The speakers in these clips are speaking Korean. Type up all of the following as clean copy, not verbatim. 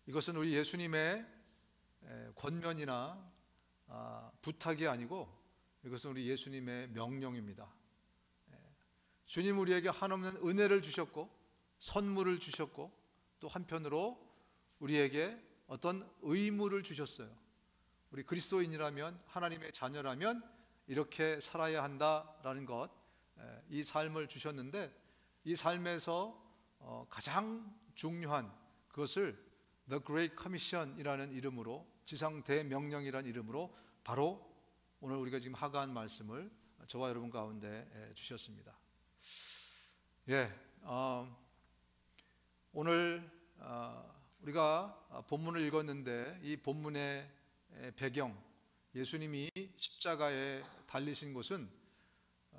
이것은 우리 예수님의 권면이나 부탁이 아니고 이것은 우리 예수님의 명령입니다. 주님 우리에게 한없는 은혜를 주셨고 선물을 주셨고 또 한편으로 우리에게 어떤 의무를 주셨어요. 우리 그리스도인이라면, 하나님의 자녀라면 이렇게 살아야 한다라는 것, 이 삶을 주셨는데 이 삶에서 가장 중요한 그것을 The Great Commission이라는 이름으로, 지상 대명령이라는 이름으로 바로 오늘 우리가 지금 하가한 말씀을 저와 여러분 가운데 주셨습니다. 오늘 우리가 본문을 읽었는데 이 본문의 배경, 예수님이 십자가에 달리신 곳은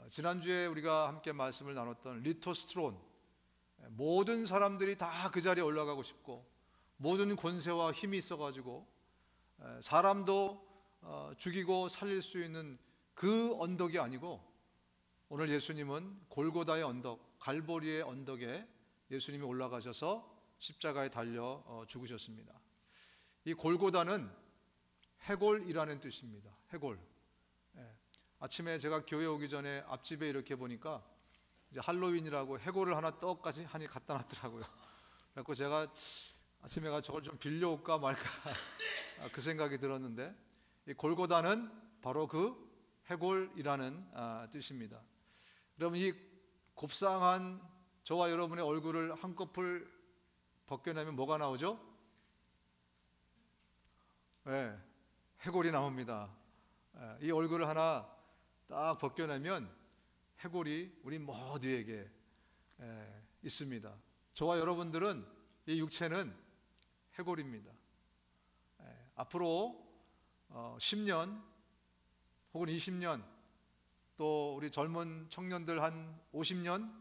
지난주에 우리가 함께 말씀을 나눴던 리토스트론, 모든 사람들이 다 그 자리에 올라가고 싶고 모든 권세와 힘이 있어가지고 사람도 죽이고 살릴 수 있는 그 언덕이 아니고 오늘 예수님은 골고다의 언덕, 갈보리의 언덕에 예수님이 올라가셔서 십자가에 달려 죽으셨습니다. 이 골고다는 해골이라는 뜻입니다. 해골. 아침에 제가 교회 오기 전에 앞집에 이렇게 보니까 이제 할로윈이라고 해골을 하나 떡까지 하니 갖다 놨더라고요. 그래서 제가 아침에 가 저걸 좀 빌려올까 말까 그 생각이 들었는데 이 골고다는 바로 그 해골이라는 뜻입니다. 여러분, 이 곱상한 저와 여러분의 얼굴을 한꺼풀 벗겨내면 뭐가 나오죠? 해골이 나옵니다. 이 얼굴을 하나 딱 벗겨내면 해골이 우리 모두에게 있습니다. 저와 여러분들은 이 육체는 해골입니다. 앞으로 10년 혹은 20년 또 우리 젊은 청년들 한 50년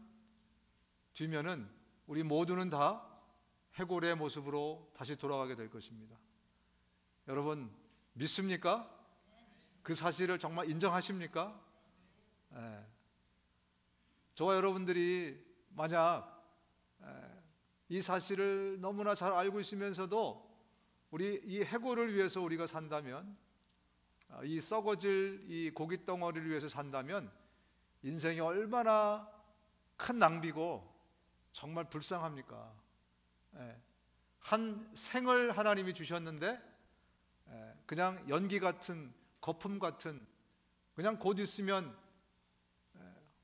뒤면은 우리 모두는 다 해골의 모습으로 다시 돌아가게 될 것입니다. 여러분 믿습니까? 그 사실을 정말 인정하십니까? 저와 여러분들이 만약 이 사실을 너무나 잘 알고 있으면서도 우리 이 해골을 위해서 우리가 산다면, 이 썩어질 이 고깃 덩어리를 위해서 산다면 인생이 얼마나 큰 낭비고 정말 불쌍합니까? 한 생을 하나님이 주셨는데 그냥 연기 같은, 거품 같은, 그냥 곧 있으면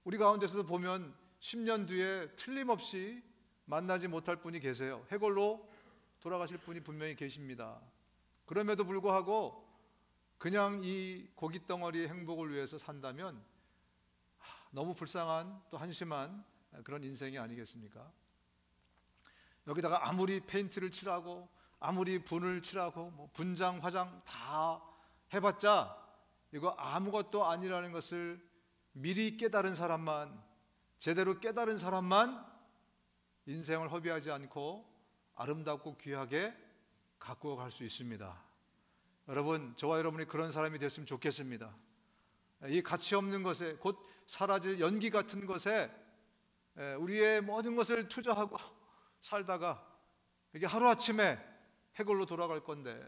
우리 가운데서도 보면 10년 뒤에 틀림없이 만나지 못할 분이 계세요. 해골로 돌아가실 분이 분명히 계십니다. 그럼에도 불구하고 그냥 이 고깃덩어리의 행복을 위해서 산다면 너무 불쌍한 또 한심한 그런 인생이 아니겠습니까? 여기다가 아무리 페인트를 칠하고 아무리 분을 칠하고 뭐 분장, 화장 다 해봤자 이거 아무것도 아니라는 것을 미리 깨달은 사람만, 제대로 깨달은 사람만 인생을 허비하지 않고 아름답고 귀하게 가꾸어 갈 수 있습니다. 여러분, 저와 여러분이 그런 사람이 됐으면 좋겠습니다. 이 가치 없는 것에, 곧 사라질 연기 같은 것에 우리의 모든 것을 투자하고 살다가 이게 하루아침에 해골로 돌아갈 건데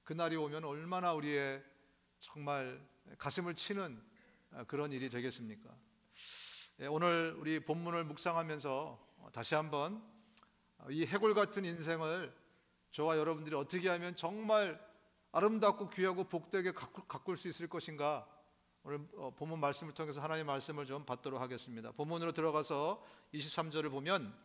그날이 오면 얼마나 우리의 정말 가슴을 치는 그런 일이 되겠습니까? 오늘 우리 본문을 묵상하면서 다시 한번 이 해골 같은 인생을 저와 여러분들이 어떻게 하면 정말 아름답고 귀하고 복되게 가꿀 수 있을 것인가, 오늘 본문 말씀을 통해서 하나님의 말씀을 좀 받도록 하겠습니다. 본문으로 들어가서 23절을 보면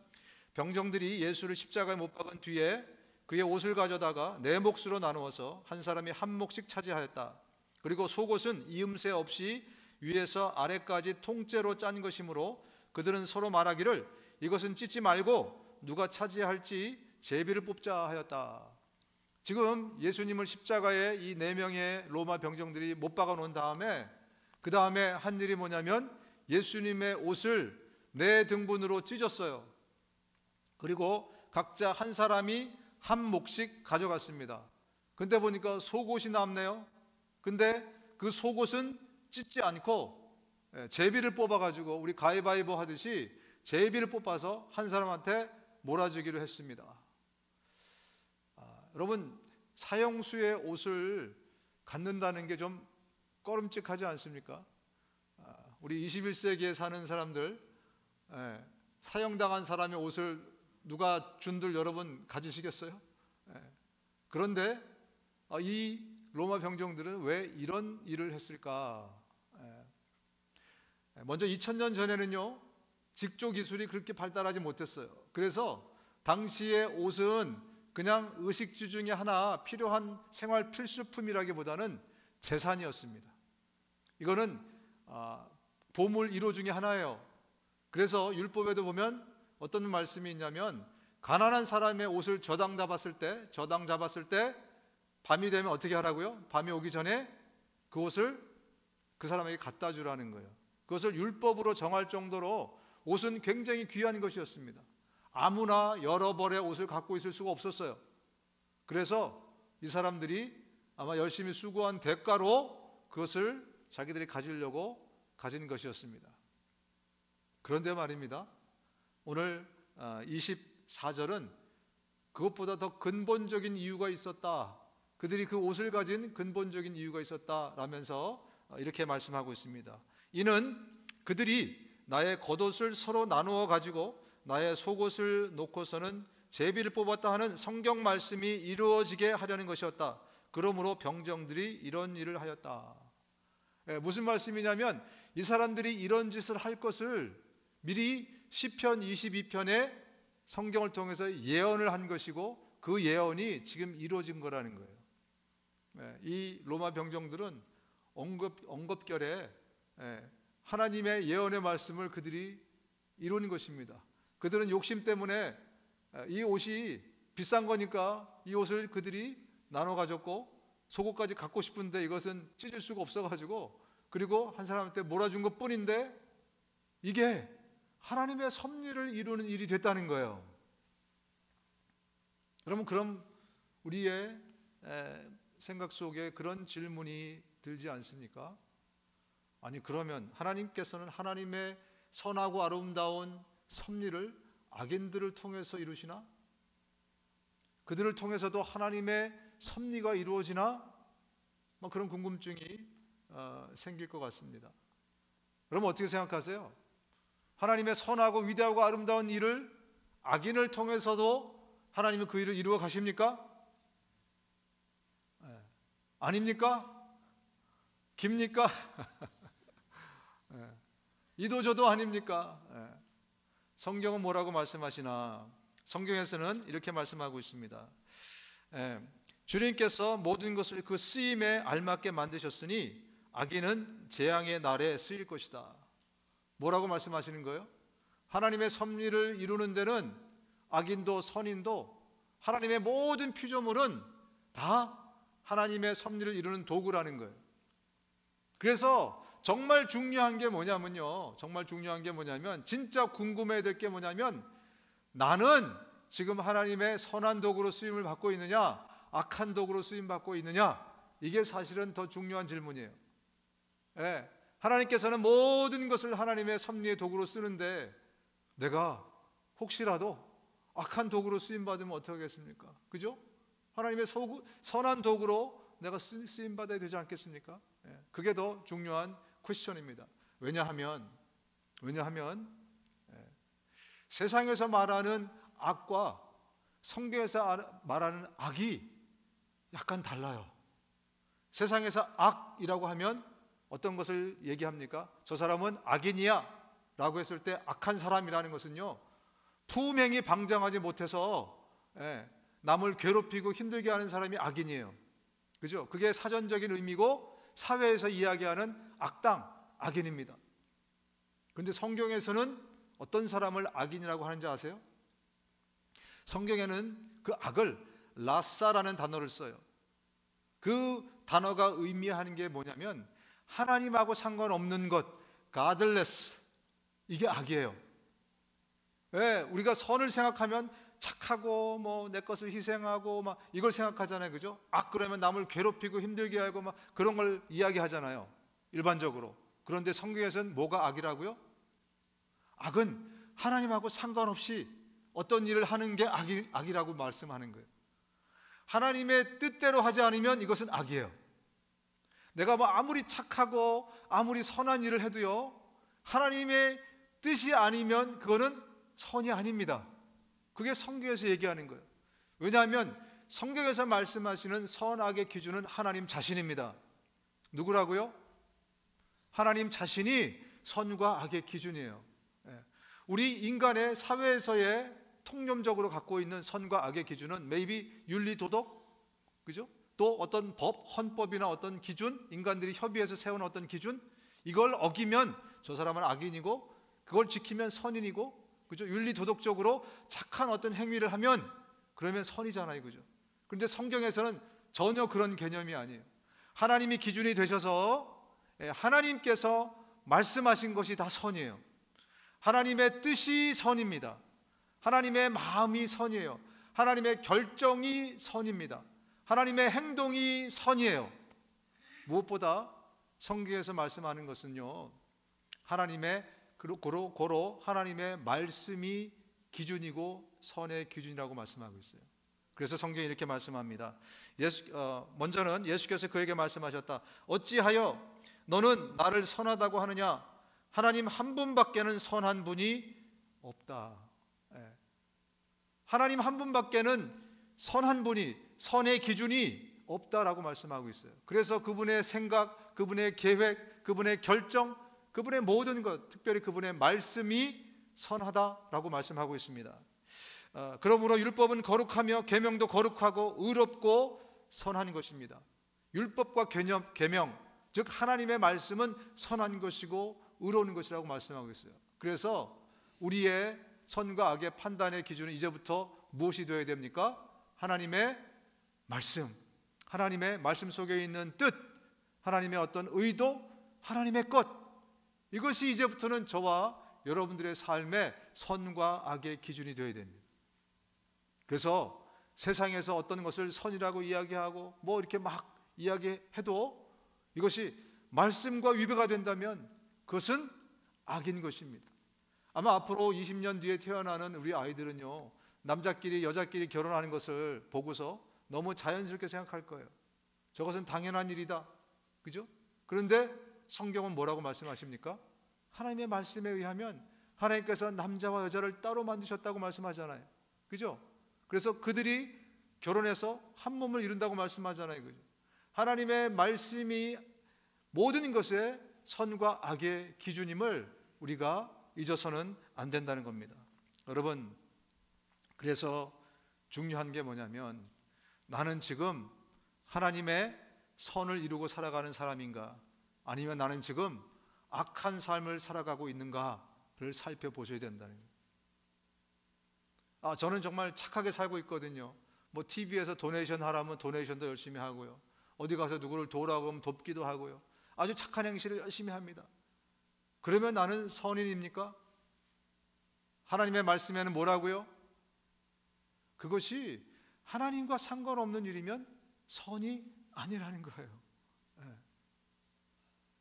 병정들이 예수를 십자가에 못 박은 뒤에 그의 옷을 가져다가 네 몫으로 나누어서 한 사람이 한 몫씩 차지하였다. 그리고 속옷은 이음새 없이 위에서 아래까지 통째로 짠 것이므로 그들은 서로 말하기를 이것은 찢지 말고 누가 차지할지 제비를 뽑자 하였다. 지금 예수님을 십자가에 이 네 명의 로마 병정들이 못 박아 놓은 다음에 그 다음에 한 일이 뭐냐면 예수님의 옷을 네 등분으로 찢었어요. 그리고 각자 한 사람이 한 몫씩 가져갔습니다. 근데 보니까 속옷이 남네요. 근데 그 속옷은 찢지 않고 제비를 뽑아가지고 우리 가위바위보 하듯이 제비를 뽑아서 한 사람한테 몰아주기로 했습니다. 여러분, 사형수의 옷을 갖는다는 게 좀 꺼름직하지 않습니까? 우리 21세기에 사는 사람들, 사형당한 사람의 옷을 누가 준들 여러분 가지시겠어요? 그런데 이 로마 병정들은 왜 이런 일을 했을까? 먼저 2000년 전에는요, 직조 기술이 그렇게 발달하지 못했어요. 그래서 당시의 옷은 그냥 의식주 중에 하나, 필요한 생활 필수품이라기보다는 재산이었습니다. 이거는 보물 1호 중에 하나예요. 그래서 율법에도 보면 어떤 말씀이 있냐면, 가난한 사람의 옷을 저당 잡았을 때 밤이 되면 어떻게 하라고요? 밤이 오기 전에 그 옷을 그 사람에게 갖다 주라는 거예요. 그것을 율법으로 정할 정도로 옷은 굉장히 귀한 것이었습니다. 아무나 여러 벌의 옷을 갖고 있을 수가 없었어요. 그래서 이 사람들이 아마 열심히 수고한 대가로 그것을 자기들이 가지려고 가진 것이었습니다. 그런데 말입니다, 오늘 24절은 그것보다 더 근본적인 이유가 있었다, 그들이 그 옷을 가진 근본적인 이유가 있었다라면서 이렇게 말씀하고 있습니다. 이는 그들이 나의 겉옷을 서로 나누어 가지고 나의 속옷을 놓고서는 제비를 뽑았다 하는 성경 말씀이 이루어지게 하려는 것이었다. 그러므로 병정들이 이런 일을 하였다. 무슨 말씀이냐면, 이 사람들이 이런 짓을 할 것을 미리 시편 22편에 성경을 통해서 예언을 한 것이고, 그 예언이 지금 이루어진 거라는 거예요. 이 로마 병정들은 엉겁결에 하나님의 예언의 말씀을 그들이 이룬 것입니다. 그들은 욕심 때문에 이 옷이 비싼 거니까 이 옷을 그들이 나눠 가졌고, 속옷까지 갖고 싶은데 이것은 찢을 수가 없어가지고, 그리고 한 사람한테 몰아준 것 뿐인데 이게 하나님의 섭리를 이루는 일이 됐다는 거예요. 여러분, 그럼 우리의 생각 속에 그런 질문이 들지 않습니까? 아니, 그러면 하나님께서는 하나님의 선하고 아름다운 섭리를 악인들을 통해서 이루시나? 그들을 통해서도 하나님의 섭리가 이루어지나? 그런 궁금증이 생길 것 같습니다. 여러분, 어떻게 생각하세요? 하나님의 선하고 위대하고 아름다운 일을 악인을 통해서도 하나님은 그 일을 이루어 가십니까? 아닙니까? 깁니까? 이도저도 아닙니까? 성경은 뭐라고 말씀하시나? 성경에서는 이렇게 말씀하고 있습니다. 주님께서 모든 것을 그 쓰임에 알맞게 만드셨으니 악인은 재앙의 날에 쓰일 것이다. 뭐라고 말씀하시는 거예요? 하나님의 섭리를 이루는 데는 악인도 선인도 하나님의 모든 피조물은 다 하나님의 섭리를 이루는 도구라는 거예요. 그래서 정말 중요한 게 뭐냐면요, 진짜 궁금해야 될 게 뭐냐면, 나는 지금 하나님의 선한 도구로 쓰임을 받고 있느냐, 악한 도구로 쓰임 받고 있느냐, 이게 사실은 더 중요한 질문이에요. 하나님께서는 모든 것을 하나님의 섭리의 도구로 쓰는데 내가 혹시라도 악한 도구로 쓰임 받으면 어떻게 하겠습니까? 그죠? 하나님의 선한 도구로 내가 쓰임 받아야 되지 않겠습니까? 그게 더 중요한 퀘스천입니다. 왜냐하면 세상에서 말하는 악과 성경에서 말하는 악이 약간 달라요. 세상에서 악이라고 하면 어떤 것을 얘기합니까? 저 사람은 악인이야 라고 했을 때, 악한 사람이라는 것은요, 품행이 방장하지 못해서 남을 괴롭히고 힘들게 하는 사람이 악인이에요. 그죠? 그게 사전적인 의미고 사회에서 이야기하는 악당, 악인입니다. 그런데 성경에서는 어떤 사람을 악인이라고 하는지 아세요? 성경에는 그 악을 라사라는 단어를 써요. 그 단어가 의미하는 게 뭐냐면, 하나님하고 상관없는 것, godless, 이게 악이에요. 왜? 우리가 선을 생각하면 착하고 내 것을 희생하고 이걸 생각하잖아요. 그죠? 악 그러면 남을 괴롭히고 힘들게 하고 그런 걸 이야기하잖아요, 일반적으로. 그런데 성경에서는 뭐가 악이라고요? 악은 하나님하고 상관없이 어떤 일을 하는 게 악이라고 말씀하는 거예요. 하나님의 뜻대로 하지 않으면 이것은 악이에요. 내가 뭐 아무리 착하고 아무리 선한 일을 해도요, 하나님의 뜻이 아니면 그거는 선이 아닙니다. 그게 성경에서 얘기하는 거예요. 왜냐하면 성경에서 말씀하시는 선악의 기준은 하나님 자신입니다. 누구라고요? 하나님 자신이 선과 악의 기준이에요. 우리 인간의 사회에서의 통념적으로 갖고 있는 선과 악의 기준은 maybe 윤리 도덕, 그죠? 또 어떤 법, 헌법이나 어떤 기준, 인간들이 협의해서 세운 어떤 기준, 이걸 어기면 저 사람은 악인이고, 그걸 지키면 선인이고, 그죠? 윤리 도덕적으로 착한 어떤 행위를 하면 그러면 선이잖아요, 그죠? 그런데 성경에서는 전혀 그런 개념이 아니에요. 하나님이 기준이 되셔서 하나님께서 말씀하신 것이 다 선이에요. 하나님의 뜻이 선입니다. 하나님의 마음이 선이에요. 하나님의 결정이 선입니다. 하나님의 행동이 선이에요. 무엇보다 성경에서 말씀하는 것은요, 하나님의 고로 하나님의 말씀이 기준이고 선의 기준이라고 말씀하고 있어요. 그래서 성경이 이렇게 말씀합니다. 먼저는 예수께서 그에게 말씀하셨다. 어찌하여 너는 나를 선하다고 하느냐? 하나님 한 분밖에는 선한 분이 없다. 하나님 한 분밖에는 선한 분이, 선의 기준이 없다라고 말씀하고 있어요. 그래서 그분의 생각, 그분의 계획, 그분의 결정, 그분의 모든 것, 특별히 그분의 말씀이 선하다라고 말씀하고 있습니다. 그러므로 율법은 거룩하며 계명도 거룩하고 의롭고 선한 것입니다. 율법과 계명, 즉 하나님의 말씀은 선한 것이고 의로운 것이라고 말씀하고 있어요. 그래서 우리의 선과 악의 판단의 기준은 이제부터 무엇이 되어야 됩니까? 하나님의 말씀, 하나님의 말씀 속에 있는 뜻, 하나님의 어떤 의도, 하나님의 것, 이것이 이제부터는 저와 여러분들의 삶의 선과 악의 기준이 되어야 됩니다. 그래서 세상에서 어떤 것을 선이라고 이야기하고 뭐 이렇게 막 이야기해도 이것이 말씀과 위배가 된다면 그것은 악인 것입니다. 아마 앞으로 20년 뒤에 태어나는 우리 아이들은요, 남자끼리 여자끼리 결혼하는 것을 보고서 너무 자연스럽게 생각할 거예요. 저것은 당연한 일이다, 그죠? 그런데 성경은 뭐라고 말씀하십니까? 하나님의 말씀에 의하면 하나님께서 남자와 여자를 따로 만드셨다고 말씀하잖아요, 그죠? 그래서 그들이 결혼해서 한 몸을 이룬다고 말씀하잖아요, 그죠? 하나님의 말씀이 모든 것의 선과 악의 기준임을 우리가 잊어서는 안 된다는 겁니다. 여러분, 그래서 중요한 게 뭐냐면, 나는 지금 하나님의 선을 이루고 살아가는 사람인가, 아니면 나는 지금 악한 삶을 살아가고 있는가를 살펴보셔야 된다는 거예요. 저는 정말 착하게 살고 있거든요. 뭐 TV에서 도네이션 하라면 도네이션도 열심히 하고요, 어디 가서 누구를 도우라고 하면 돕기도 하고요, 아주 착한 행실을 열심히 합니다. 그러면 나는 선인입니까? 하나님의 말씀에는 뭐라고요? 그것이 하나님과 상관없는 일이면 선이 아니라는 거예요.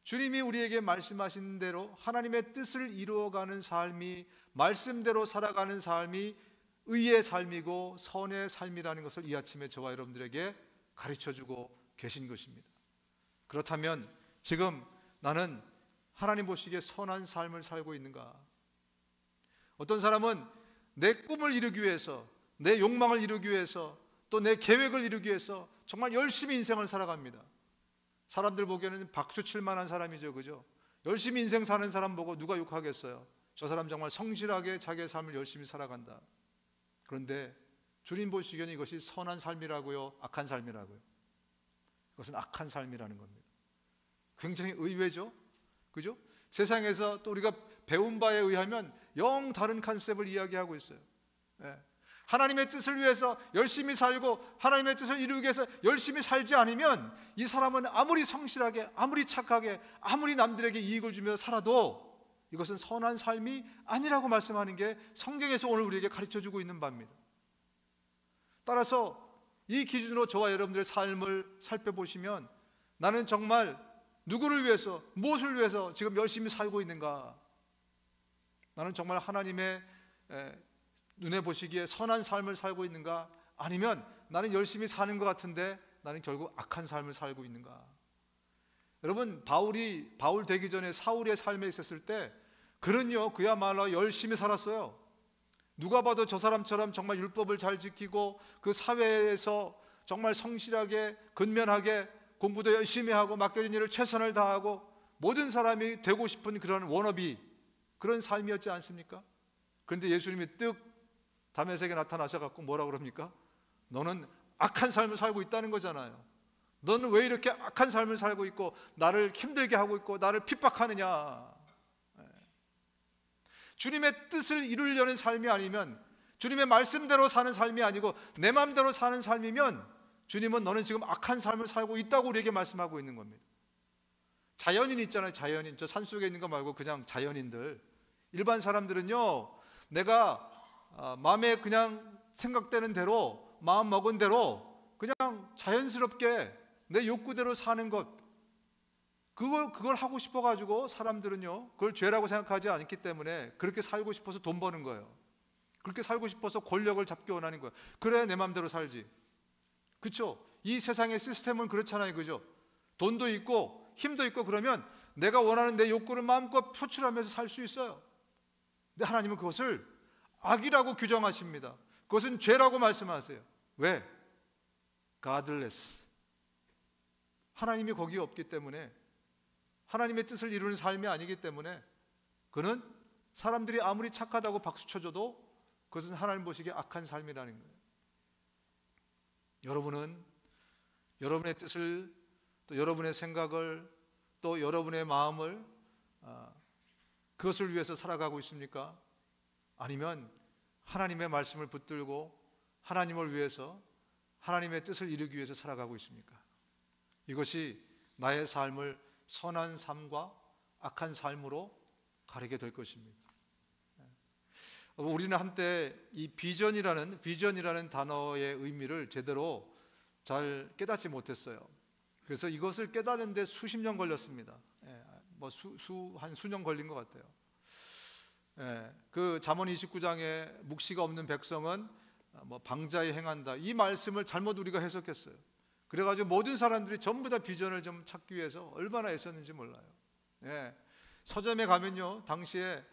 주님이 우리에게 말씀하신 대로 하나님의 뜻을 이루어가는 삶이, 말씀대로 살아가는 삶이 의의 삶이고 선의 삶이라는 것을 이 아침에 저와 여러분들에게 가르쳐주고 계신 것입니다. 그렇다면 지금 나는 하나님 보시기에 선한 삶을 살고 있는가? 어떤 사람은 내 꿈을 이루기 위해서, 내 욕망을 이루기 위해서, 또 내 계획을 이루기 위해서 정말 열심히 인생을 살아갑니다. 사람들 보기에는 박수 칠 만한 사람이죠, 그죠? 열심히 인생 사는 사람 보고 누가 욕하겠어요? 저 사람 정말 성실하게 자기의 삶을 열심히 살아간다. 그런데 주님 보시기에는 이것이 선한 삶이라고요, 악한 삶이라고요? 그것은 악한 삶이라는 겁니다. 굉장히 의외죠, 그죠? 세상에서 또 우리가 배운 바에 의하면 영 다른 컨셉을 이야기하고 있어요. 하나님의 뜻을 위해서 열심히 살고 하나님의 뜻을 이루기 위해서 열심히 살지 않으면 이 사람은 아무리 성실하게, 아무리 착하게, 아무리 남들에게 이익을 주며 살아도 이것은 선한 삶이 아니라고 말씀하는 게 성경에서 오늘 우리에게 가르쳐주고 있는 바입니다. 따라서 이 기준으로 저와 여러분들의 삶을 살펴보시면, 나는 정말 누구를 위해서, 무엇을 위해서 지금 열심히 살고 있는가? 나는 정말 하나님의 눈에 보시기에 선한 삶을 살고 있는가? 아니면 나는 열심히 사는 것 같은데 나는 결국 악한 삶을 살고 있는가? 여러분, 바울 되기 전에 사울의 삶에 있었을 때 그는요, 그야말로 열심히 살았어요. 누가 봐도 저 사람처럼 정말 율법을 잘 지키고 그 사회에서 정말 성실하게 근면하게 공부도 열심히 하고 맡겨진 일을 최선을 다하고 모든 사람이 되고 싶은 그런 워너비, 그런 삶이었지 않습니까? 그런데 예수님이 뜩 다메섹에 나타나셔갖고 뭐라 그럽니까? 너는 악한 삶을 살고 있다는 거잖아요. 너는 왜 이렇게 악한 삶을 살고 있고 나를 힘들게 하고 있고 나를 핍박하느냐? 주님의 뜻을 이루려는 삶이 아니면, 주님의 말씀대로 사는 삶이 아니고 내 마음대로 사는 삶이면 주님은 너는 지금 악한 삶을 살고 있다고 우리에게 말씀하고 있는 겁니다. 자연인 있잖아요. 자연인. 저 산속에 있는 거 말고 그냥 자연인들, 일반 사람들은요, 내가 마음에 그냥 생각되는 대로, 마음 먹은 대로 그냥 자연스럽게 내 욕구대로 사는 것, 그걸 하고 싶어가지고 사람들은요, 그걸 죄라고 생각하지 않기 때문에 그렇게 살고 싶어서 돈 버는 거예요. 그렇게 살고 싶어서 권력을 잡기 원하는 거예요. 그래야 내 마음대로 살지. 그렇죠? 이 세상의 시스템은 그렇잖아요. 그죠? 돈도 있고 힘도 있고 그러면 내가 원하는 내 욕구를 마음껏 표출하면서 살 수 있어요. 근데 하나님은 그것을 악이라고 규정하십니다. 그것은 죄라고 말씀하세요. 왜? Godless. 하나님이 거기에 없기 때문에, 하나님의 뜻을 이루는 삶이 아니기 때문에 그는 사람들이 아무리 착하다고 박수쳐줘도 그것은 하나님 보시기에 악한 삶이라는 거예요. 여러분은 여러분의 뜻을, 또 여러분의 생각을, 또 여러분의 마음을 그것을 위해서 살아가고 있습니까? 아니면 하나님의 말씀을 붙들고 하나님을 위해서, 하나님의 뜻을 이루기 위해서 살아가고 있습니까? 이것이 나의 삶을 선한 삶과 악한 삶으로 가리게 될 것입니다. 우리는 한때 이 비전이라는 단어의 의미를 제대로 잘 깨닫지 못했어요. 그래서 이것을 깨닫는데 수십 년 걸렸습니다. 한 수년 걸린 것 같아요. 그 잠언 29장에 묵시가 없는 백성은 방자에 행한다, 이 말씀을 잘못 우리가 해석했어요. 그래가지고 모든 사람들이 전부 다 비전을 좀 찾기 위해서 얼마나 애썼는지 몰라요. 서점에 가면요, 당시에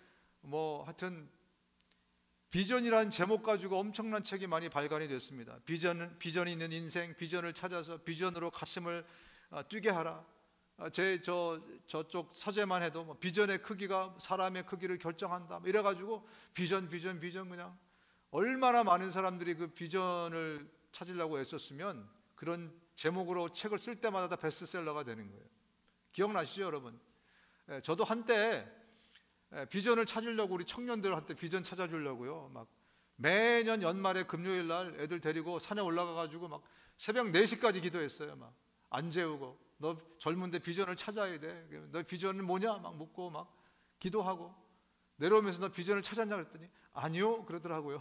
하여튼 비전이라는 제목 가지고 엄청난 책이 많이 발간이 됐습니다. 비전이 있는 인생, 비전을 찾아서 비전으로 가슴을 뛰게 하라. 저쪽 서재만 해도 비전의 크기가 사람의 크기를 결정한다, 이래가지고 비전 그냥 얼마나 많은 사람들이 그 비전을 찾으려고 애썼으면 그런 제목으로 책을 쓸 때마다 다 베스트셀러가 되는 거예요. 기억나시죠, 여러분? 저도 한때 비전을 찾으려고, 우리 청년들한테 비전 찾아주려고요, 막 매년 연말에 금요일 날 애들 데리고 산에 올라가가지고 막 새벽 4시까지 기도했어요. 막 안 재우고, 너 젊은데 비전을 찾아야 돼, 너 비전은 뭐냐 막 묻고 막 기도하고, 내려오면서 너 비전을 찾았냐 그랬더니 아니요 그러더라고요.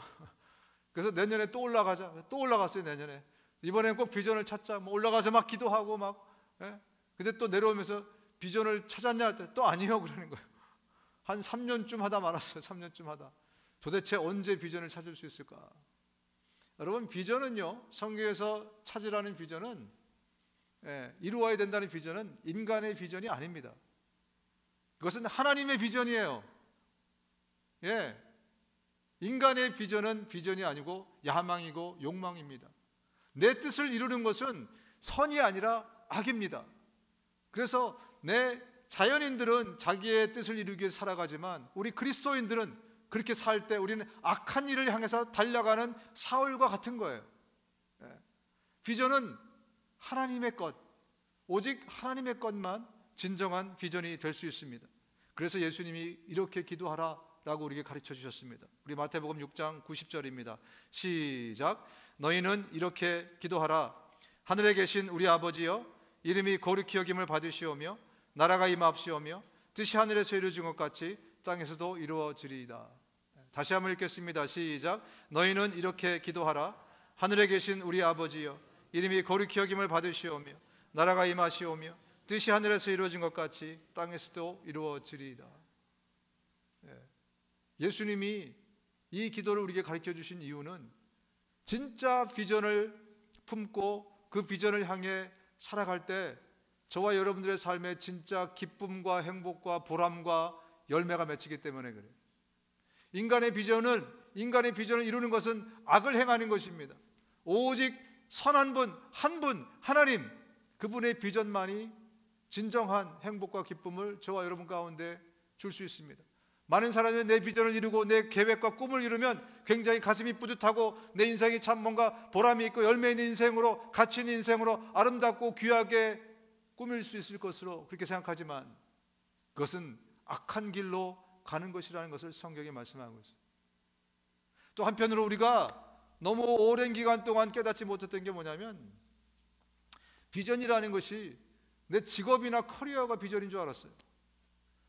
그래서 내년에 또 올라갔어요. 내년에 이번에는 꼭 비전을 찾자, 올라가서 막 기도하고 막, 근데 또 내려오면서 비전을 찾았냐 할 때 또 아니요 그러는 거예요. 한 3년쯤 하다 말았어요. 3년쯤 하다. 도대체 언제 비전을 찾을 수 있을까? 여러분, 비전은요, 성경에서 찾으라는 비전은, 이루어야 된다는 비전은 인간의 비전이 아닙니다. 그것은 하나님의 비전이에요. 인간의 비전은 비전이 아니고 야망이고 욕망입니다. 내 뜻을 이루는 것은 선이 아니라 악입니다. 그래서 자연인들은 자기의 뜻을 이루기 위해서 살아가지만 우리 그리스도인들은 그렇게 살 때 우리는 악한 일을 향해서 달려가는 사울과 같은 거예요. 비전은 하나님의 것, 오직 하나님의 것만 진정한 비전이 될 수 있습니다. 그래서 예수님이 이렇게 기도하라라고 우리에게 가르쳐 주셨습니다. 우리 마태복음 6장 90절입니다. 시작. 너희는 이렇게 기도하라. 하늘에 계신 우리 아버지여, 이름이 거룩히 여김을 받으시오며 나라가 임하옵시오며 뜻이 하늘에서 이루어진 것 같이 땅에서도 이루어지리이다. 다시 한번 읽겠습니다. 시작. 너희는 이렇게 기도하라. 하늘에 계신 우리 아버지여, 이름이 거룩히 여김을 받으시오며 나라가 임하시오며 뜻이 하늘에서 이루어진 것 같이 땅에서도 이루어지리이다. 예수님이 이 기도를 우리에게 가르쳐 주신 이유는 진짜 비전을 품고 그 비전을 향해 살아갈 때 저와 여러분들의 삶에 진짜 기쁨과 행복과 보람과 열매가 맺히기 때문에 그래요. 인간의 비전을 이루는 것은 악을 행하는 것입니다. 오직 선한 분, 한 분, 하나님, 그분의 비전만이 진정한 행복과 기쁨을 저와 여러분 가운데 줄 수 있습니다. 많은 사람이 내 비전을 이루고 내 계획과 꿈을 이루면 굉장히 가슴이 뿌듯하고 내 인생이 참 뭔가 보람이 있고 열매 있는 인생으로, 가치 있는 인생으로 아름답고 귀하게 꾸밀 수 있을 것으로 그렇게 생각하지만 그것은 악한 길로 가는 것이라는 것을 성경이 말씀하고 있습니다. 또 한편으로 우리가 너무 오랜 기간 동안 깨닫지 못했던 게 뭐냐면 비전이라는 것이 내 직업이나 커리어가 비전인 줄 알았어요.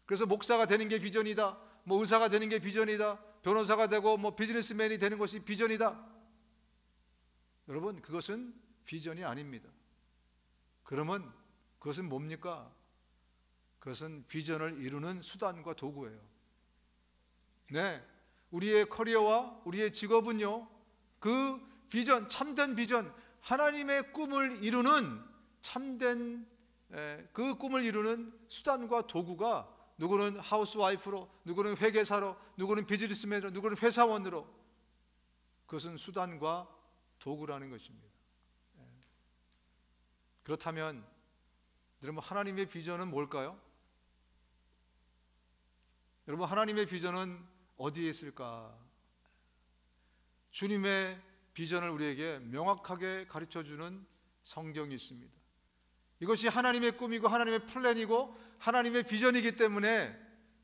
그래서 목사가 되는 게 비전이다, 뭐 의사가 되는 게 비전이다, 변호사가 되고 뭐 비즈니스맨이 되는 것이 비전이다. 여러분, 그것은 비전이 아닙니다. 그러면 그것은 뭡니까? 그것은 비전을 이루는 수단과 도구예요. 네, 우리의 커리어와 우리의 직업은요, 그 비전, 참된 비전, 하나님의 꿈을 이루는 참된 그 꿈을 이루는 수단과 도구가, 누구는 하우스와이프로, 누구는 회계사로, 누구는 비즈니스맨으로, 누구는 회사원으로, 그것은 수단과 도구라는 것입니다. 그렇다면 여러분, 하나님의 비전은 뭘까요? 여러분, 하나님의 비전은 어디에 있을까? 주님의 비전을 우리에게 명확하게 가르쳐주는 성경이 있습니다. 이것이 하나님의 꿈이고 하나님의 플랜이고 하나님의 비전이기 때문에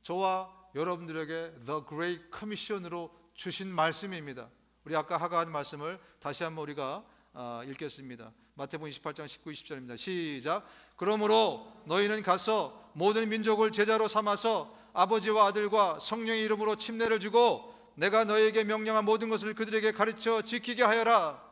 저와 여러분들에게 The Great Commission으로 주신 말씀입니다. 우리 아까 하가한 말씀을 다시 한번 우리가 읽겠습니다. 마태복음 28장 19, 20절입니다. 시작. 그러므로 너희는 가서 모든 민족을 제자로 삼아서 아버지와 아들과 성령의 이름으로 침례를 주고 내가 너희에게 명령한 모든 것을 그들에게 가르쳐 지키게 하여라.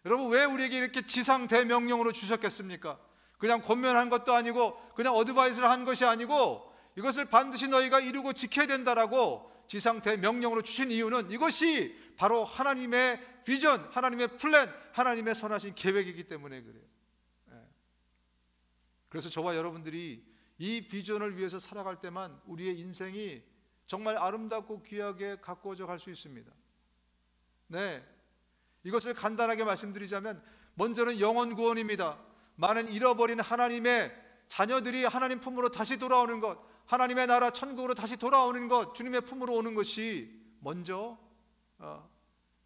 여러분, 왜 우리에게 이렇게 지상 대명령으로 주셨겠습니까? 그냥 권면한 것도 아니고 그냥 어드바이스를 한 것이 아니고 이것을 반드시 너희가 이루고 지켜야 된다라고 지상 대명령으로 주신 이유는 이것이 바로 하나님의 비전, 하나님의 플랜, 하나님의 선하신 계획이기 때문에 그래요. 그래서 저와 여러분들이 이 비전을 위해서 살아갈 때만 우리의 인생이 정말 아름답고 귀하게 가꾸어져 갈 수 있습니다. 네, 이것을 간단하게 말씀드리자면 먼저는 영혼 구원입니다. 많은 잃어버린 하나님의 자녀들이 하나님 품으로 다시 돌아오는 것, 하나님의 나라 천국으로 다시 돌아오는 것, 주님의 품으로 오는 것이 먼저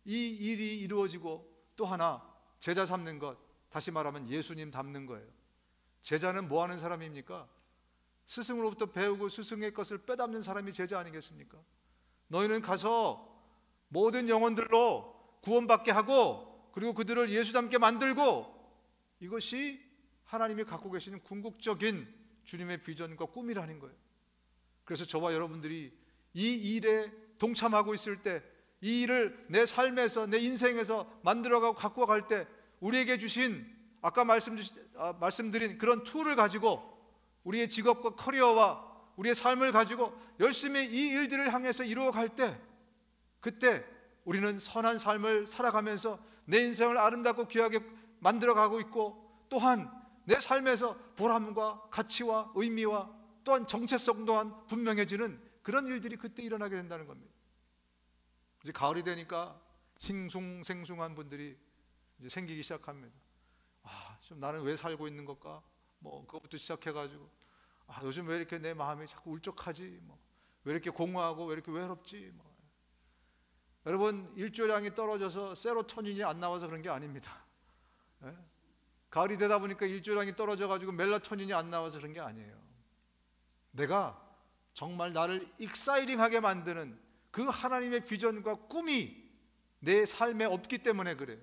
이 일이 이루어지고, 또 하나 제자 삼는 것, 다시 말하면 예수님 닮는 거예요. 제자는 뭐 하는 사람입니까? 스승으로부터 배우고 스승의 것을 빼닮는 사람이 제자 아니겠습니까? 너희는 가서 모든 영혼들로 구원받게 하고 그리고 그들을 예수 닮게 만들고, 이것이 하나님이 갖고 계시는 궁극적인 주님의 비전과 꿈이라는 거예요. 그래서 저와 여러분들이 이 일에 동참하고 있을 때, 이 일을 내 삶에서, 내 인생에서 만들어가고 갖고 갈 때 우리에게 주신 아까 말씀드린 그런 툴을 가지고 우리의 직업과 커리어와 우리의 삶을 가지고 열심히 이 일들을 향해서 이루어갈 때, 그때 우리는 선한 삶을 살아가면서 내 인생을 아름답고 귀하게 만들어가고 있고, 또한 내 삶에서 보람과 가치와 의미와 또한 정체성 또한 분명해지는 그런 일들이 그때 일어나게 된다는 겁니다. 이제 가을이 되니까 싱숭생숭한 분들이 이제 생기기 시작합니다. 좀 나는 왜 살고 있는 걸까? 뭐 그것부터 시작해가지고 요즘 왜 이렇게 내 마음이 자꾸 울적하지? 왜 이렇게 공허하고 왜 이렇게 외롭지? 여러분, 일조량이 떨어져서 세로토닌이 안 나와서 그런 게 아닙니다. 네? 가을이 되다 보니까 일조량이 떨어져가지고 멜라토닌이 안 나와서 그런 게 아니에요. 내가 정말 나를 익사이팅하게 만드는 그 하나님의 비전과 꿈이 내 삶에 없기 때문에 그래요.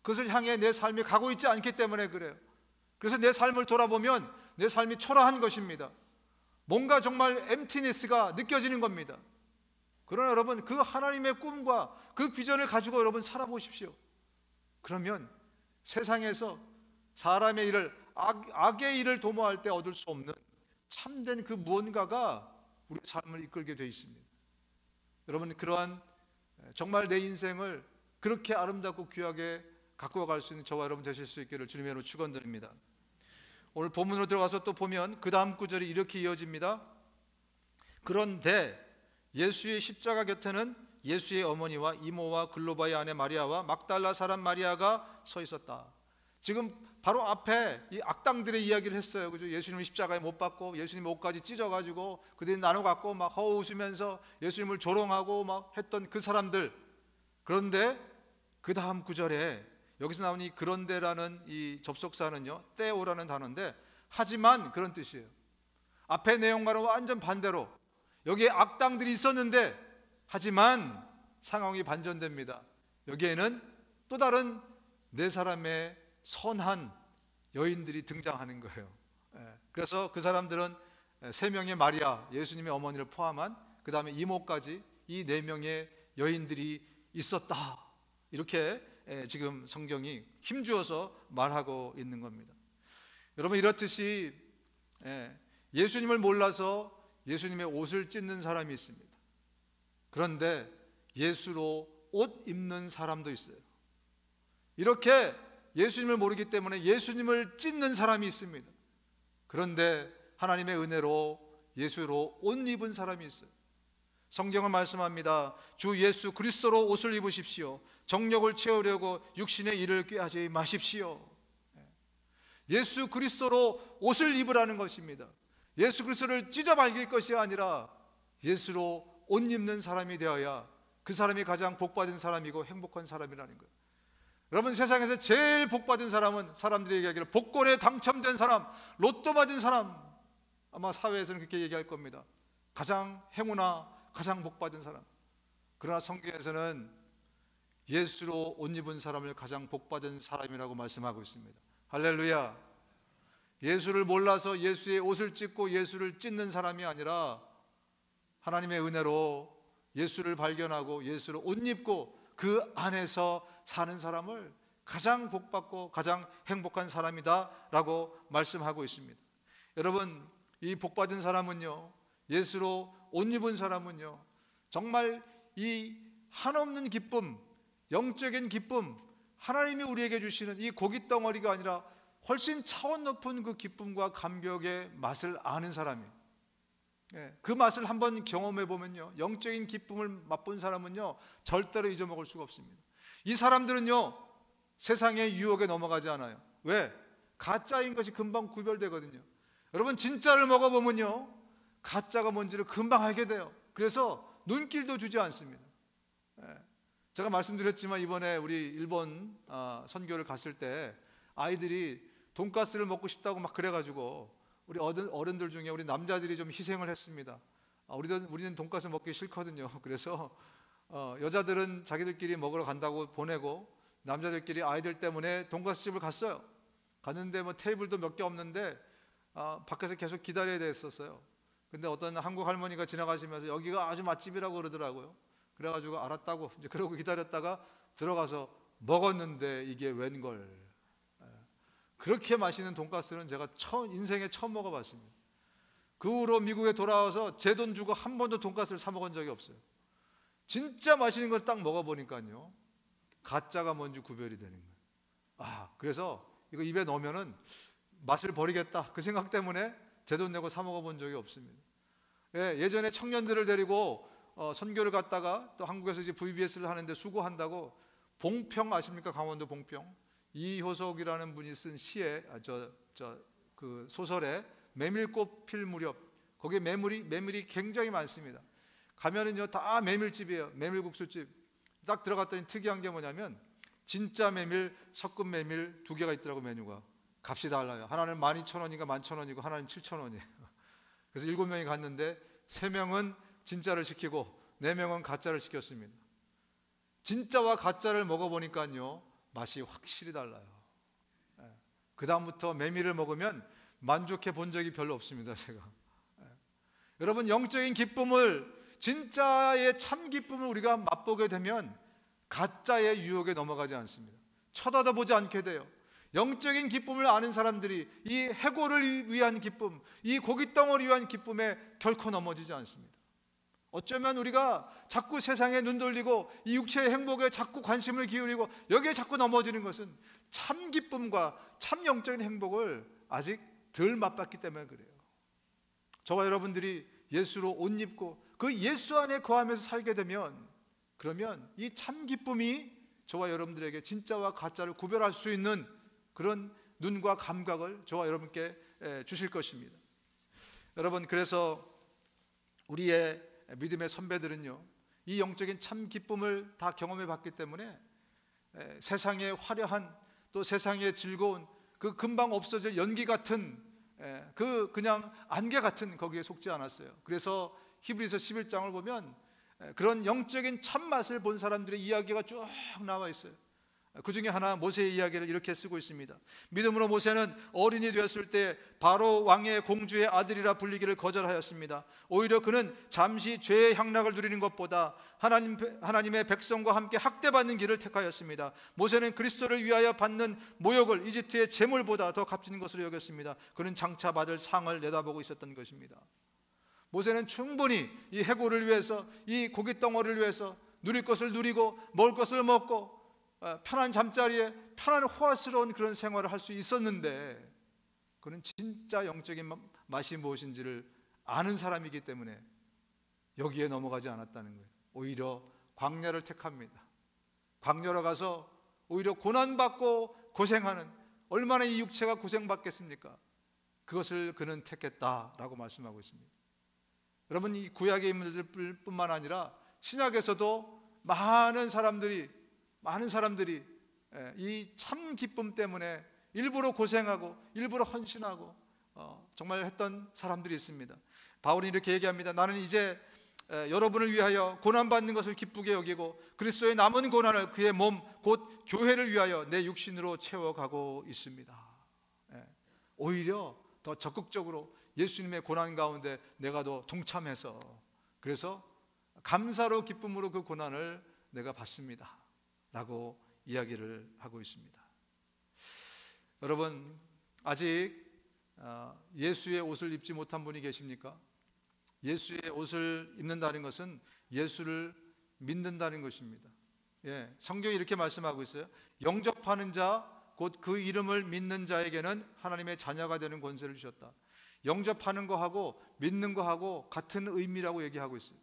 그것을 향해 내 삶이 가고 있지 않기 때문에 그래요. 그래서 내 삶을 돌아보면 내 삶이 초라한 것입니다. 뭔가 정말 엠티니스가 느껴지는 겁니다. 그러나 여러분, 그 하나님의 꿈과 그 비전을 가지고 여러분 살아보십시오. 그러면 세상에서 사람의 일을, 악의 일을 도모할 때 얻을 수 없는 참된 그 무언가가 우리 삶을 이끌게 되어 있습니다. 여러분, 그러한 정말 내 인생을 그렇게 아름답고 귀하게 갖고 갈 수 있는 저와 여러분 되실 수 있기를 주님의 이름으로 축원드립니다. 오늘 본문으로 들어가서 또 보면 그 다음 구절이 이렇게 이어집니다. 그런데 예수의 십자가 곁에는 예수의 어머니와 이모와 글로바의 아내 마리아와 막달라 사람 마리아가 서 있었다. 지금 바로 앞에 이 악당들의 이야기를 했어요. 그죠? 예수님을 십자가에 못 박고 예수님 옷까지 찢어가지고 그들이 나눠 갖고 막 허우시면서 예수님을 조롱하고 막 했던 그 사람들. 그런데 그 다음 구절에 여기서 나온 이 그런데라는 이 접속사는요, 떼오라는 단어인데 하지만 그런 뜻이에요. 앞의 내용과는 완전 반대로 여기에 악당들이 있었는데 하지만 상황이 반전됩니다. 여기에는 또 다른 네 사람의 선한 여인들이 등장하는 거예요. 그래서 그 사람들은 세 명의 마리아, 예수님의 어머니를 포함한 그 다음에 이모까지 이 네 명의 여인들이 있었다. 이렇게 지금 성경이 힘주어서 말하고 있는 겁니다. 여러분, 이렇듯이 예수님을 몰라서 예수님의 옷을 찢는 사람이 있습니다. 그런데 예수로 옷 입는 사람도 있어요. 이렇게 예수님을 모르기 때문에 예수님을 찢는 사람이 있습니다. 그런데 하나님의 은혜로 예수로 옷 입은 사람이 있어요. 성경은 말씀합니다. 주 예수 그리스도로 옷을 입으십시오. 정욕을 채우려고 육신의 일을 꾀하지 마십시오. 예수 그리스도로 옷을 입으라는 것입니다. 예수 그리스도를 찢어발길 것이 아니라 예수로 옷 입는 사람이 되어야 그 사람이 가장 복받은 사람이고 행복한 사람이라는 거예요. 여러분, 세상에서 제일 복받은 사람은 사람들이 얘기하기를 복권에 당첨된 사람, 로또 맞은 사람, 아마 사회에서는 그렇게 얘기할 겁니다. 가장 행운아, 가장 복받은 사람. 그러나 성경에서는 예수로 옷 입은 사람을 가장 복받은 사람이라고 말씀하고 있습니다. 할렐루야. 예수를 몰라서 예수의 옷을 찢고 예수를 찢는 사람이 아니라 하나님의 은혜로 예수를 발견하고 예수를 옷 입고 그 안에서 사는 사람을 가장 복받고 가장 행복한 사람이다 라고 말씀하고 있습니다. 여러분, 이 복받은 사람은요, 예수로 옷 입은 사람은요, 정말 이 한없는 기쁨, 영적인 기쁨, 하나님이 우리에게 주시는 이 고깃 덩어리가 아니라 훨씬 차원 높은 그 기쁨과 감격의 맛을 아는 사람이에요. 그 맛을 한번 경험해 보면요, 영적인 기쁨을 맛본 사람은요 절대로 잊어먹을 수가 없습니다. 이 사람들은요 세상의 유혹에 넘어가지 않아요. 왜? 가짜인 것이 금방 구별되거든요. 여러분, 진짜를 먹어보면요 가짜가 뭔지를 금방 알게 돼요. 그래서 눈길도 주지 않습니다. 제가 말씀드렸지만 이번에 우리 일본 선교를 갔을 때 아이들이 돈가스를 먹고 싶다고 막 그래가지고 우리 어른들 중에 우리 남자들이 좀 희생을 했습니다. 우리는 돈가스 먹기 싫거든요. 그래서 여자들은 자기들끼리 먹으러 간다고 보내고 남자들끼리 아이들 때문에 돈가스 집을 갔어요. 갔는데 뭐 테이블도 몇 개 없는데 밖에서 계속 기다려야 됐었어요. 근데 어떤 한국 할머니가 지나가시면서 여기가 아주 맛집이라고 그러더라고요. 그래가지고 알았다고 이제 그러고 기다렸다가 들어가서 먹었는데 이게 웬걸, 그렇게 맛있는 돈가스는 제가 인생에 처음 먹어봤습니다. 그 후로 미국에 돌아와서 제 돈 주고 한 번도 돈가스를 사 먹은 적이 없어요. 진짜 맛있는 걸 딱 먹어보니까요 가짜가 뭔지 구별이 되는 거예요. 그래서 이거 입에 넣으면은 맛을 버리겠다 그 생각 때문에 제 돈 내고 사 먹어본 적이 없습니다. 예전에 청년들을 데리고 선교를 갔다가 또 한국에서 이제 VBS를 하는데 수고한다고 봉평 아십니까? 강원도 봉평. 이효석이라는 분이 쓴 시에 그 소설에 메밀꽃 필 무렵, 거기에 메밀이 굉장히 많습니다. 가면은요 다 메밀집이에요. 메밀국수집. 딱 들어갔더니 특이한 게 뭐냐면 진짜 메밀, 섞은 메밀 두 개가 있더라고. 메뉴가 값이 달라요. 하나는 12,000원인가 11,000원이고 하나는 7,000원이에요. 그래서 7명이 갔는데 3명은 진짜를 시키고 4명은 가짜를 시켰습니다. 진짜와 가짜를 먹어보니까요 맛이 확실히 달라요. 그 다음부터 메밀을 먹으면 만족해 본 적이 별로 없습니다. 제가. 여러분, 영적인 기쁨을, 진짜의 참 기쁨을 우리가 맛보게 되면 가짜의 유혹에 넘어가지 않습니다. 쳐다도 보지 않게 돼요. 영적인 기쁨을 아는 사람들이 이 해고를 위한 기쁨, 이 고깃덩어리 위한 기쁨에 결코 넘어지지 않습니다. 어쩌면 우리가 자꾸 세상에 눈 돌리고 이 육체의 행복에 자꾸 관심을 기울이고 여기에 자꾸 넘어지는 것은 참 기쁨과 참 영적인 행복을 아직 덜 맛봤기 때문에 그래요. 저와 여러분들이 예수로 옷 입고 그 예수 안에 거하면서 살게 되면, 그러면 이 참 기쁨이 저와 여러분들에게 진짜와 가짜를 구별할 수 있는 그런 눈과 감각을 저와 여러분께 주실 것입니다. 여러분, 그래서 우리의 믿음의 선배들은요, 이 영적인 참 기쁨을 다 경험해 봤기 때문에 세상의 화려한, 또 세상의 즐거운 그 금방 없어질 연기 같은 그냥 안개 같은 거기에 속지 않았어요. 그래서 히브리서 11장을 보면 그런 영적인 참맛을 본 사람들의 이야기가 쭉 나와 있어요. 그 중에 하나, 모세의 이야기를 이렇게 쓰고 있습니다. 믿음으로 모세는 어린이 되었을 때 바로 왕의 공주의 아들이라 불리기를 거절하였습니다. 오히려 그는 잠시 죄의 향락을 누리는 것보다 하나님의 백성과 함께 학대받는 길을 택하였습니다. 모세는 그리스도를 위하여 받는 모욕을 이집트의 재물보다 더 값진 것으로 여겼습니다. 그는 장차 받을 상을 내다보고 있었던 것입니다. 모세는 충분히 이 해골을 위해서, 이 고깃덩어리를 위해서 누릴 것을 누리고 먹을 것을 먹고 편한 잠자리에 편한 호화스러운 그런 생활을 할 수 있었는데, 그는 진짜 영적인 맛이 무엇인지를 아는 사람이기 때문에 여기에 넘어가지 않았다는 거예요. 오히려 광야를 택합니다. 광야로 가서 오히려 고난받고 고생하는, 얼마나 이 육체가 고생받겠습니까? 그것을 그는 택했다라고 말씀하고 있습니다. 여러분, 이 구약의 인물들뿐만 아니라 신약에서도 많은 사람들이 이 참 기쁨 때문에 일부러 고생하고 일부러 헌신하고 정말 했던 사람들이 있습니다. 바울이 이렇게 얘기합니다. 나는 이제 여러분을 위하여 고난받는 것을 기쁘게 여기고 그리스도의 남은 고난을 그의 몸 곧 교회를 위하여 내 육신으로 채워가고 있습니다. 오히려 더 적극적으로 예수님의 고난 가운데 내가 더 동참해서, 그래서 감사로 기쁨으로 그 고난을 내가 받습니다 라고 이야기를 하고 있습니다. 여러분, 아직 예수의 옷을 입지 못한 분이 계십니까? 예수의 옷을 입는다는 것은 예수를 믿는다는 것입니다. 성경이 이렇게 말씀하고 있어요. 영접하는 자, 곧 그 이름을 믿는 자에게는 하나님의 자녀가 되는 권세를 주셨다. 영접하는 거하고 믿는 거하고 같은 의미라고 얘기하고 있어요.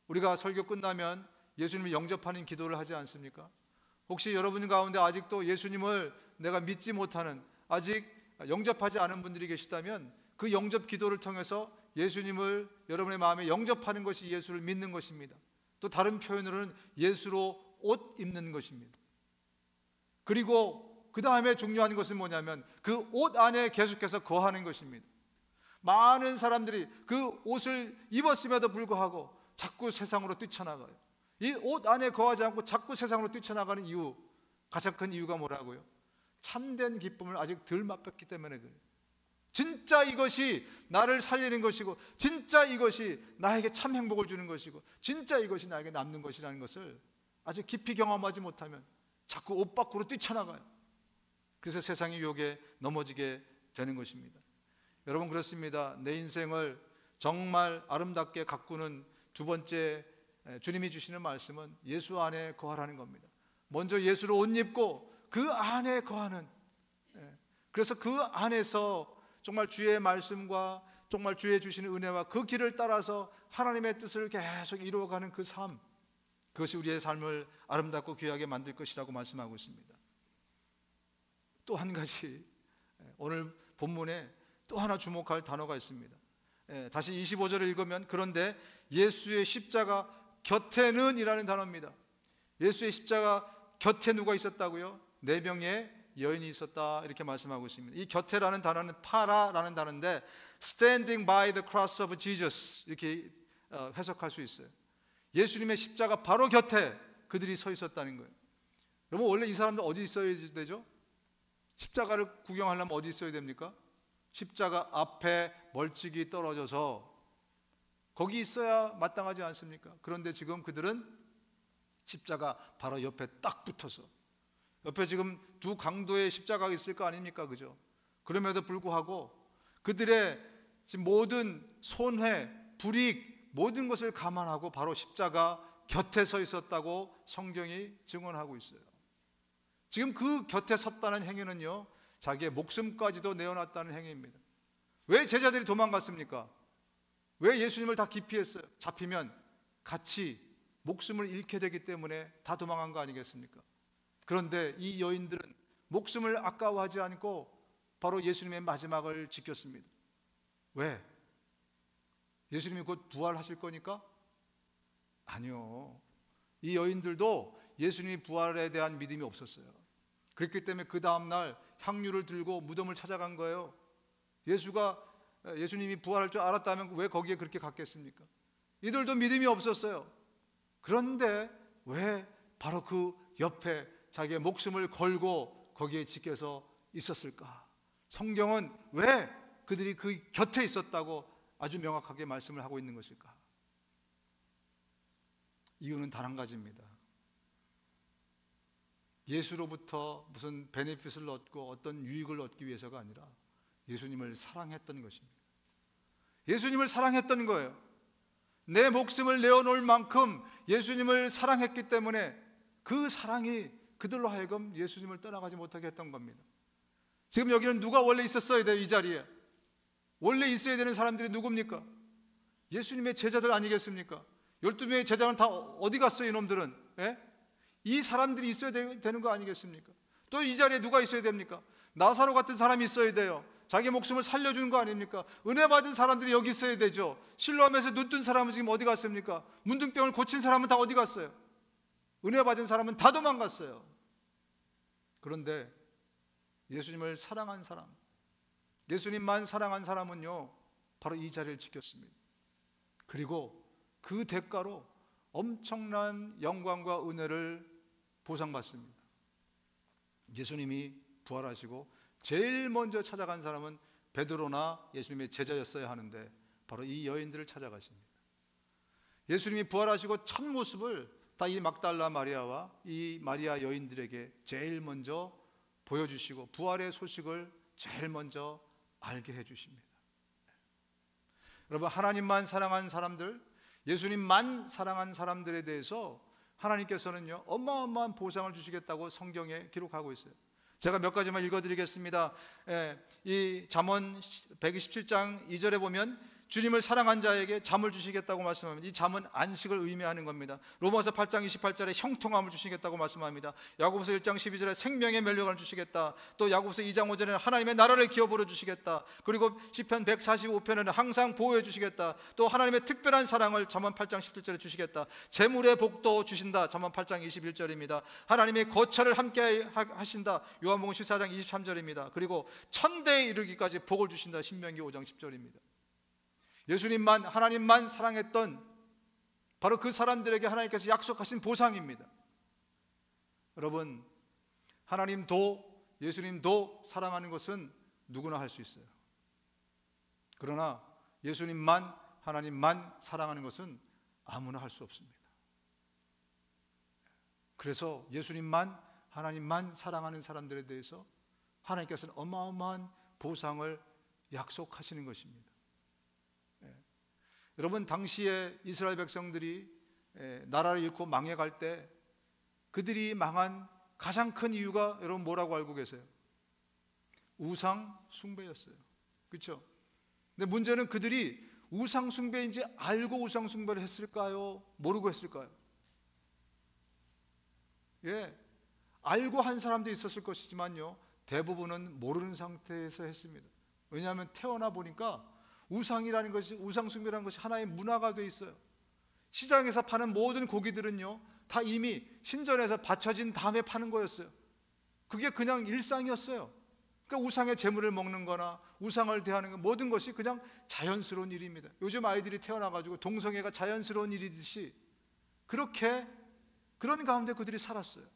우리가 설교 끝나면 예수님을 영접하는 기도를 하지 않습니까? 혹시 여러분 가운데 아직도 예수님을 내가 믿지 못하는, 아직 영접하지 않은 분들이 계시다면 그 영접 기도를 통해서 예수님을 여러분의 마음에 영접하는 것이 예수를 믿는 것입니다. 또 다른 표현으로는 예수로 옷 입는 것입니다. 그리고 그 다음에 중요한 것은 뭐냐면 그 옷 안에 계속해서 거하는 것입니다. 많은 사람들이 그 옷을 입었음에도 불구하고 자꾸 세상으로 뛰쳐나가요. 이 옷 안에 거하지 않고 자꾸 세상으로 뛰쳐나가는 이유, 가장 큰 이유가 뭐라고요? 참된 기쁨을 아직 덜 맛봤기 때문에 그래요. 진짜 이것이 나를 살리는 것이고, 진짜 이것이 나에게 참 행복을 주는 것이고, 진짜 이것이 나에게 남는 것이라는 것을 아직 깊이 경험하지 못하면 자꾸 옷 밖으로 뛰쳐나가요. 그래서 세상의 유혹에 넘어지게 되는 것입니다. 여러분, 그렇습니다. 내 인생을 정말 아름답게 가꾸는 두 번째 주님이 주시는 말씀은 예수 안에 거하라는 겁니다. 먼저 예수로 옷 입고 그 안에 거하는, 그래서 그 안에서 정말 주의 말씀과 정말 주의 주시는 은혜와 그 길을 따라서 하나님의 뜻을 계속 이루어가는 그 삶, 그것이 우리의 삶을 아름답고 귀하게 만들 것이라고 말씀하고 있습니다. 또 한 가지, 오늘 본문에 또 하나 주목할 단어가 있습니다. 다시 25절을 읽으면, 그런데 예수의 십자가 곁에는 이라는 단어입니다. 예수의 십자가 곁에 누가 있었다고요? 4명의 여인이 있었다, 이렇게 말씀하고 있습니다. 이 곁에라는 단어는 파라라는 단어인데 standing by the cross of Jesus 이렇게 해석할 수 있어요. 예수님의 십자가 바로 곁에 그들이 서 있었다는 거예요. 여러분, 원래 이 사람들 어디 있어야 되죠? 십자가를 구경하려면 어디 있어야 됩니까? 십자가 앞에 멀찍이 떨어져서 거기 있어야 마땅하지 않습니까? 그런데 지금 그들은 십자가 바로 옆에 딱 붙어서, 옆에 지금 두 강도의 십자가가 있을 거 아닙니까? 그죠? 그럼에도 불구하고 그들의 지금 모든 손해, 불이익, 모든 것을 감안하고 바로 십자가 곁에 서 있었다고 성경이 증언하고 있어요. 지금 그 곁에 섰다는 행위는요, 자기의 목숨까지도 내어놨다는 행위입니다. 왜 제자들이 도망갔습니까? 왜 예수님을 다 기피했어요? 잡히면 같이 목숨을 잃게 되기 때문에 다 도망간 거 아니겠습니까? 그런데 이 여인들은 목숨을 아까워하지 않고 바로 예수님의 마지막을 지켰습니다. 왜? 예수님이 곧 부활하실 거니까? 아니요. 이 여인들도 예수님이 부활에 대한 믿음이 없었어요. 그렇기 때문에 그 다음날 향유를 들고 무덤을 찾아간 거예요. 예수님이 부활할 줄 알았다면 왜 거기에 그렇게 갔겠습니까? 이들도 믿음이 없었어요. 그런데 왜 바로 그 옆에 자기의 목숨을 걸고 거기에 지켜서 있었을까? 성경은 왜 그들이 그 곁에 있었다고 아주 명확하게 말씀을 하고 있는 것일까? 이유는 단 한 가지입니다. 예수로부터 무슨 베네핏을 얻고 어떤 유익을 얻기 위해서가 아니라 예수님을 사랑했던 것입니다. 예수님을 사랑했던 거예요. 내 목숨을 내어놓을 만큼 예수님을 사랑했기 때문에 그 사랑이 그들로 하여금 예수님을 떠나가지 못하게 했던 겁니다. 지금 여기는 누가 원래 있었어야 돼요? 이 자리에 원래 있어야 되는 사람들이 누굽니까? 예수님의 제자들 아니겠습니까? 12명의 제자는 다 어디 갔어요? 이놈들은 이 사람들이 있어야 되는 거 아니겠습니까? 또 이 자리에 누가 있어야 됩니까? 나사로 같은 사람이 있어야 돼요. 자기 목숨을 살려주는 거 아닙니까? 은혜 받은 사람들이 여기 있어야 되죠. 실로암에서 눈 뜬 사람은 지금 어디 갔습니까? 문둥병을 고친 사람은 다 어디 갔어요? 은혜 받은 사람은 다 도망갔어요. 그런데 예수님을 사랑한 사람, 예수님만 사랑한 사람은요, 바로 이 자리를 지켰습니다. 그리고 그 대가로 엄청난 영광과 은혜를 보상받습니다. 예수님이 부활하시고 제일 먼저 찾아간 사람은 베드로나 예수님의 제자였어야 하는데 바로 이 여인들을 찾아가십니다. 예수님이 부활하시고 첫 모습을 다 이 막달라 마리아와 이 마리아 여인들에게 제일 먼저 보여주시고 부활의 소식을 제일 먼저 알게 해주십니다. 여러분, 하나님만 사랑한 사람들, 예수님만 사랑한 사람들에 대해서 하나님께서는요, 어마어마한 보상을 주시겠다고 성경에 기록하고 있어요. 제가 몇 가지만 읽어드리겠습니다. 이 잠언 127장 2절에 보면 주님을 사랑한 자에게 잠을 주시겠다고 말씀합니다. 이 잠은 안식을 의미하는 겁니다. 로마서 8장 28절에 형통함을 주시겠다고 말씀합니다. 야고보서 1장 12절에 생명의 면류관을 주시겠다. 또 야고보서 2장 5절에는 하나님의 나라를 기업으로 주시겠다. 그리고 시편 145편에는 항상 보호해 주시겠다. 또 하나님의 특별한 사랑을 잠언 8장 17절에 주시겠다. 재물의 복도 주신다. 잠언 8장 21절입니다. 하나님의 거처를 함께 하신다. 요한복음 14장 23절입니다. 그리고 천대에 이르기까지 복을 주신다. 신명기 5장 10절입니다. 예수님만, 하나님만 사랑했던 바로 그 사람들에게 하나님께서 약속하신 보상입니다. 여러분, 하나님도 예수님도 사랑하는 것은 누구나 할 수 있어요. 그러나 예수님만, 하나님만 사랑하는 것은 아무나 할 수 없습니다. 그래서 예수님만, 하나님만 사랑하는 사람들에 대해서 하나님께서는 어마어마한 보상을 약속하시는 것입니다. 여러분, 당시에 이스라엘 백성들이 나라를 잃고 망해갈 때 그들이 망한 가장 큰 이유가 여러분 뭐라고 알고 계세요? 우상 숭배였어요. 그렇죠? 근데 문제는 그들이 우상 숭배인지 알고 우상 숭배를 했을까요? 모르고 했을까요? 알고 한 사람도 있었을 것이지만요, 대부분은 모르는 상태에서 했습니다. 왜냐하면 태어나 보니까 우상이라는 것이, 우상 숭배라는 것이 하나의 문화가 돼 있어요. 시장에서 파는 모든 고기들은요, 다 이미 신전에서 바쳐진 다음에 파는 거였어요. 그게 그냥 일상이었어요. 그러니까 우상의 재물을 먹는 거나 우상을 대하는 거, 모든 것이 그냥 자연스러운 일입니다. 요즘 아이들이 태어나가지고 동성애가 자연스러운 일이듯이 그렇게, 그런 가운데 그들이 살았어요.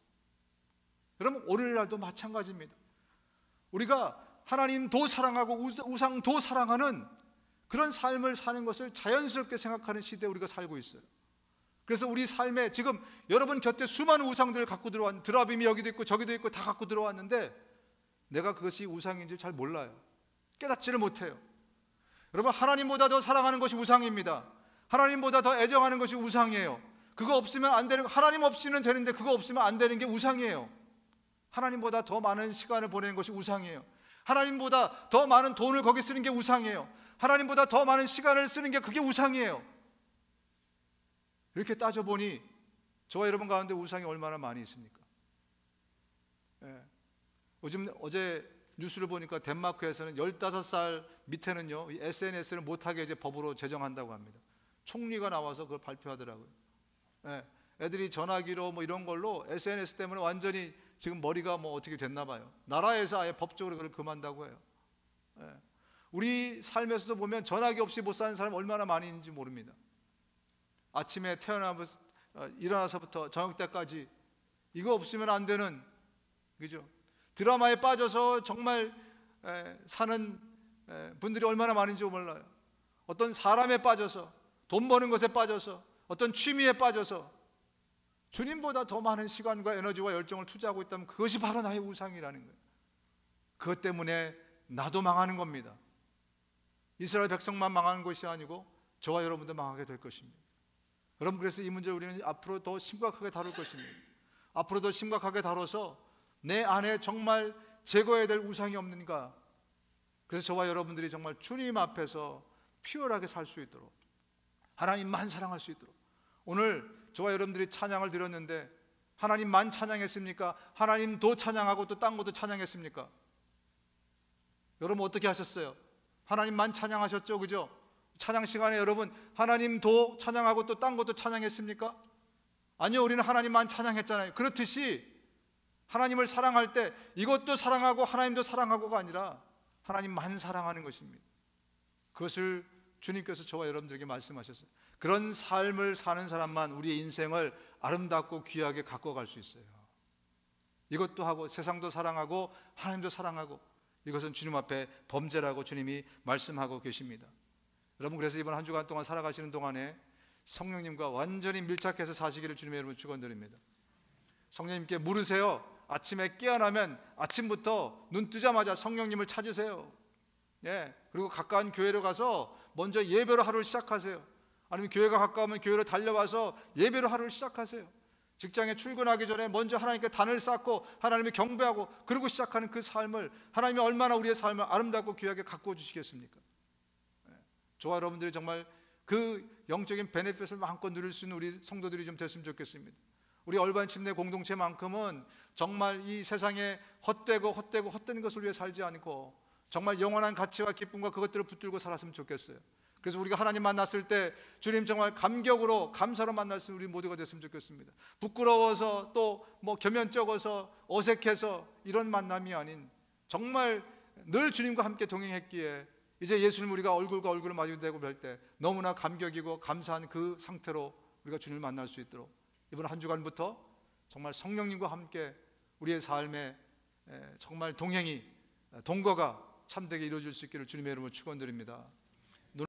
여러분, 오늘날도 마찬가지입니다. 우리가 하나님도 사랑하고 우상도 사랑하는 그런 삶을 사는 것을 자연스럽게 생각하는 시대에 우리가 살고 있어요. 그래서 우리 삶에 지금 여러분 곁에 수많은 우상들을 갖고 들어왔는데, 드라빔이 여기도 있고 저기도 있고 다 갖고 들어왔는데 내가 그것이 우상인지 잘 몰라요. 깨닫지를 못해요. 여러분, 하나님보다 더 사랑하는 것이 우상입니다. 하나님보다 더 애정하는 것이 우상이에요. 그거 없으면 안 되는, 하나님 없이는 되는데 그거 없으면 안 되는 게 우상이에요. 하나님보다 더 많은 시간을 보내는 것이 우상이에요. 하나님보다 더 많은 돈을 거기 쓰는 게 우상이에요. 하나님보다 더 많은 시간을 쓰는 게 그게 우상이에요. 이렇게 따져보니 저와 여러분 가운데 우상이 얼마나 많이 있습니까? 예. 요즘 어제 뉴스를 보니까 덴마크에서는 15살 밑에는요, 이 SNS를 못하게 이제 법으로 제정한다고 합니다. 총리가 나와서 그걸 발표하더라고요. 예. 애들이 전화기로 뭐 이런 걸로 SNS 때문에 완전히 지금 머리가 뭐 어떻게 됐나 봐요. 나라에서 아예 법적으로 그걸 금한다고 해요. 예. 우리 삶에서도 보면 전화기 없이 못 사는 사람 얼마나 많이 있는지 모릅니다. 아침에 일어나서부터 저녁 때까지 이거 없으면 안 되는, 그죠? 드라마에 빠져서 정말 사는 분들이 얼마나 많은지 몰라요. 어떤 사람에 빠져서, 돈 버는 것에 빠져서, 어떤 취미에 빠져서 주님보다 더 많은 시간과 에너지와 열정을 투자하고 있다면 그것이 바로 나의 우상이라는 거예요. 그것 때문에 나도 망하는 겁니다. 이스라엘 백성만 망하는 것이 아니고 저와 여러분도 망하게 될 것입니다. 여러분, 그래서 이 문제를 우리는 앞으로 더 심각하게 다룰 것입니다. 앞으로 더 심각하게 다뤄서 내 안에 정말 제거해야 될 우상이 없는가. 그래서 저와 여러분들이 정말 주님 앞에서 피어나게 살 수 있도록, 하나님만 사랑할 수 있도록. 오늘 저와 여러분들이 찬양을 드렸는데 하나님만 찬양했습니까? 하나님도 찬양하고 또 딴 것도 찬양했습니까? 여러분 어떻게 하셨어요? 하나님만 찬양하셨죠, 그죠? 찬양 시간에 여러분 하나님도 찬양하고 또 딴 것도 찬양했습니까? 아니요, 우리는 하나님만 찬양했잖아요. 그렇듯이 하나님을 사랑할 때 이것도 사랑하고 하나님도 사랑하고가 아니라 하나님만 사랑하는 것입니다. 그것을 주님께서 저와 여러분들에게 말씀하셨어요. 그런 삶을 사는 사람만 우리의 인생을 아름답고 귀하게 갖고 갈 수 있어요. 이것도 하고 세상도 사랑하고 하나님도 사랑하고, 이것은 주님 앞에 범죄라고 주님이 말씀하고 계십니다. 여러분, 그래서 이번 한 주간 동안 살아가시는 동안에 성령님과 완전히 밀착해서 사시기를 주님의 이름으로 축원드립니다. 성령님께 물으세요. 아침에 깨어나면 아침부터 눈 뜨자마자 성령님을 찾으세요. 예. 그리고 가까운 교회로 가서 먼저 예배로 하루를 시작하세요. 아니면 교회가 가까우면 교회로 달려와서 예배로 하루를 시작하세요. 직장에 출근하기 전에 먼저 하나님께 단을 쌓고 하나님을 경배하고 그러고 시작하는 그 삶을 하나님이 얼마나 우리의 삶을 아름답고 귀하게 가꾸어 주시겠습니까? 저와 여러분들이 정말 그 영적인 베네핏을 마음껏 누릴 수 있는 우리 성도들이 좀 됐으면 좋겠습니다. 우리 얼반 침례 공동체만큼은 정말 이 세상에 헛된 것을 위해 살지 않고 정말 영원한 가치와 기쁨과 그것들을 붙들고 살았으면 좋겠어요. 그래서 우리가 하나님 만났을 때 주님 정말 감격으로 감사로 만날 수 있는 우리 모두가 됐으면 좋겠습니다. 부끄러워서 또 뭐 겸연쩍어서 어색해서 이런 만남이 아닌 정말 늘 주님과 함께 동행했기에 이제 예수님 우리가 얼굴과 얼굴을 마주대고 뵐 때 너무나 감격이고 감사한 그 상태로 우리가 주님을 만날 수 있도록 이번 한 주간부터 정말 성령님과 함께 우리의 삶에 정말 동행이 동거가 참되게 이루어질 수 있기를 주님의 이름으로 축원드립니다.